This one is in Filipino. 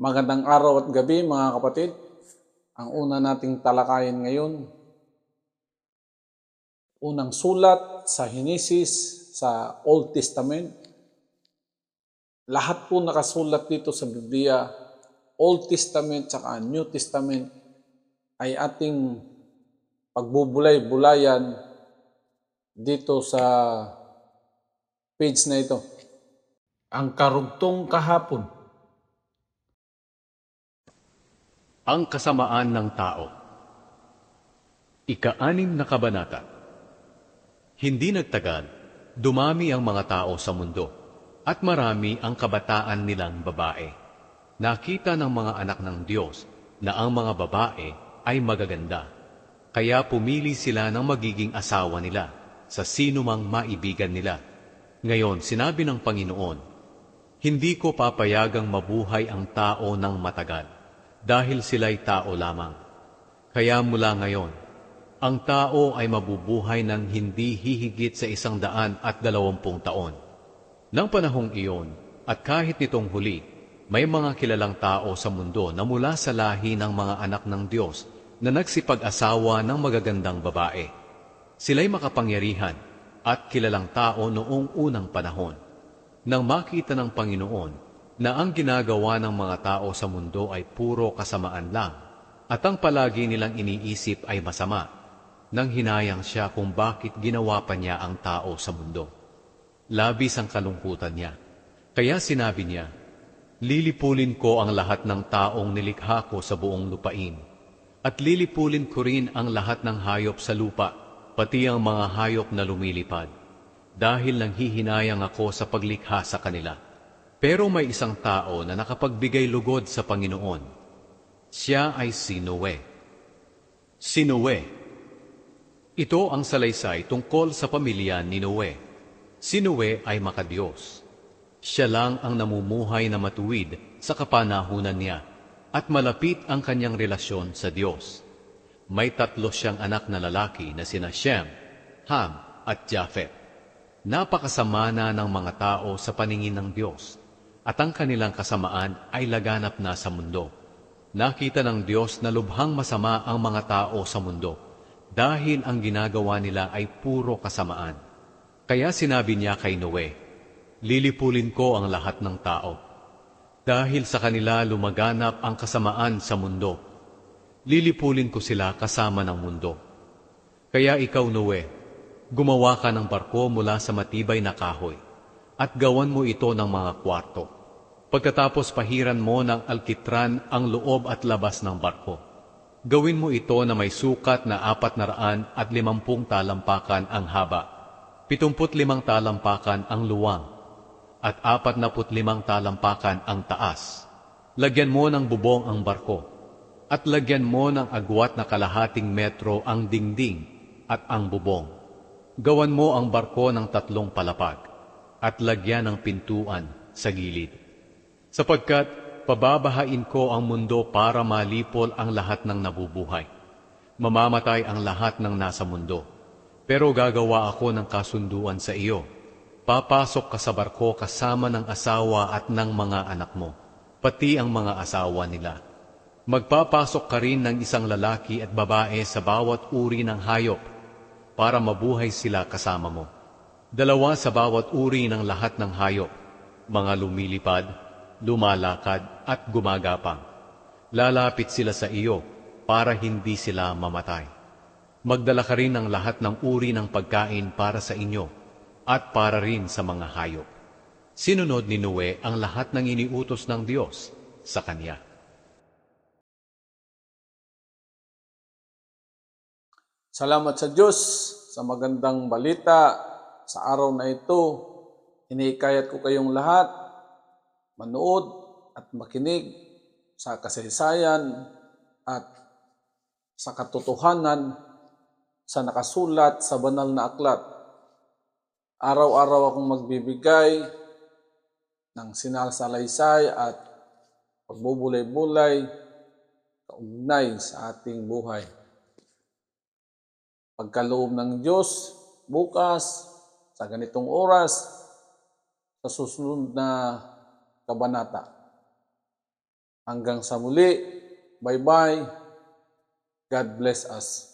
Magandang araw at gabi mga kapatid. Ang una nating talakayin ngayon, unang sulat sa Henesis sa Old Testament. Lahat po nakasulat dito sa Biblia, Old Testament at New Testament, ay ating pagbubulay-bulayan dito sa page na ito. Ang karugtong kahapon. Ang kasamaan ng tao. Ika-6 na kabanata. Hindi nagtagal, dumami ang mga tao sa mundo, at marami ang kabataan nilang babae. Nakita ng mga anak ng Diyos na ang mga babae ay magaganda, kaya pumili sila ng magiging asawa nila sa sinumang maibigan nila. Ngayon, sinabi ng Panginoon, hindi ko papayagang mabuhay ang tao ng matagal, dahil sila'y tao lamang. Kaya mula ngayon, ang tao ay mabubuhay ng hindi hihigit sa 120 taon. Nang panahong iyon, at kahit nitong huli, may mga kilalang tao sa mundo na mula sa lahi ng mga anak ng Diyos na nagsipag-asawa ng magagandang babae. Sila'y makapangyarihan at kilalang tao noong unang panahon. Nang makita ng Panginoon na ang ginagawa ng mga tao sa mundo ay puro kasamaan lang, at ang palagi nilang iniisip ay masama, nang hinayang siya kung bakit ginawa pa niya ang tao sa mundo. Labis ang kalungkutan niya. Kaya sinabi niya, lilipulin ko ang lahat ng taong nilikha ko sa buong lupain, at lilipulin ko rin ang lahat ng hayop sa lupa, pati ang mga hayop na lumilipad, dahil nanghihinayang ako sa paglikha sa kanila. Pero may isang tao na nakapagbigay lugod sa Panginoon. Siya ay si Noe. Si Noe. Ito ang salaysay tungkol sa pamilya ni Noe. Si Noe ay makadiyos. Siya lang ang namumuhay na matuwid sa kapanahunan niya, at malapit ang kanyang relasyon sa Diyos. May 3 siyang anak na lalaki na sina Shem, Ham at Japheth. Napakasama na ng mga tao sa paningin ng Diyos, at ang kanilang kasamaan ay laganap na sa mundo. Nakita ng Diyos na lubhang masama ang mga tao sa mundo, dahil ang ginagawa nila ay puro kasamaan. Kaya sinabi niya kay Noe, lilipulin ko ang lahat ng tao. Dahil sa kanila lumaganap ang kasamaan sa mundo, lilipulin ko sila kasama ng mundo. Kaya ikaw, Noe, gumawa ka ng barko mula sa matibay na kahoy, at gawan mo ito ng mga kwarto. Pagkatapos pahiran mo ng alkitran ang loob at labas ng barko. Gawin mo ito na may sukat na 450 talampakan ang haba, 75 talampakan ang luwang, at 45 talampakan ang taas. Lagyan mo ng bubong ang barko, at lagyan mo ng agwat na 1/2 metro ang dingding at ang bubong. Gawan mo ang barko ng 3 palapag, at lagyan ng pintuan sa gilid. Sapagkat pababahain ko ang mundo para malipol ang lahat ng nabubuhay. Mamamatay ang lahat ng nasa mundo, pero gagawa ako ng kasunduan sa iyo. Papasok ka sa barko kasama ng asawa at ng mga anak mo, pati ang mga asawa nila. Magpapasok ka rin ng isang lalaki at babae sa bawat uri ng hayop, para mabuhay sila kasama mo. 2 sa bawat uri ng lahat ng hayop, mga lumilipad, lumalakad at gumagapang. Lalapit sila sa iyo para hindi sila mamatay. Magdala ka rin ng lahat ng uri ng pagkain para sa inyo at para rin sa mga hayop. Sinunod ni Noe ang lahat ng iniutos ng Diyos sa kanya. Salamat sa Diyos sa magandang balita sa araw na ito. Hinihikayat ko kayong lahat manood at makinig sa kasaysayan at sa katotohanan sa nakasulat sa banal na aklat. Araw-araw akong magbibigay ng sinasalaysay at pagbubulay-bulay kaugnay sa ating buhay. Pagkaloob ng Diyos, bukas, sa ganitong oras, sa susunod na kabanata. Hanggang sa muli. Bye-bye. God bless us.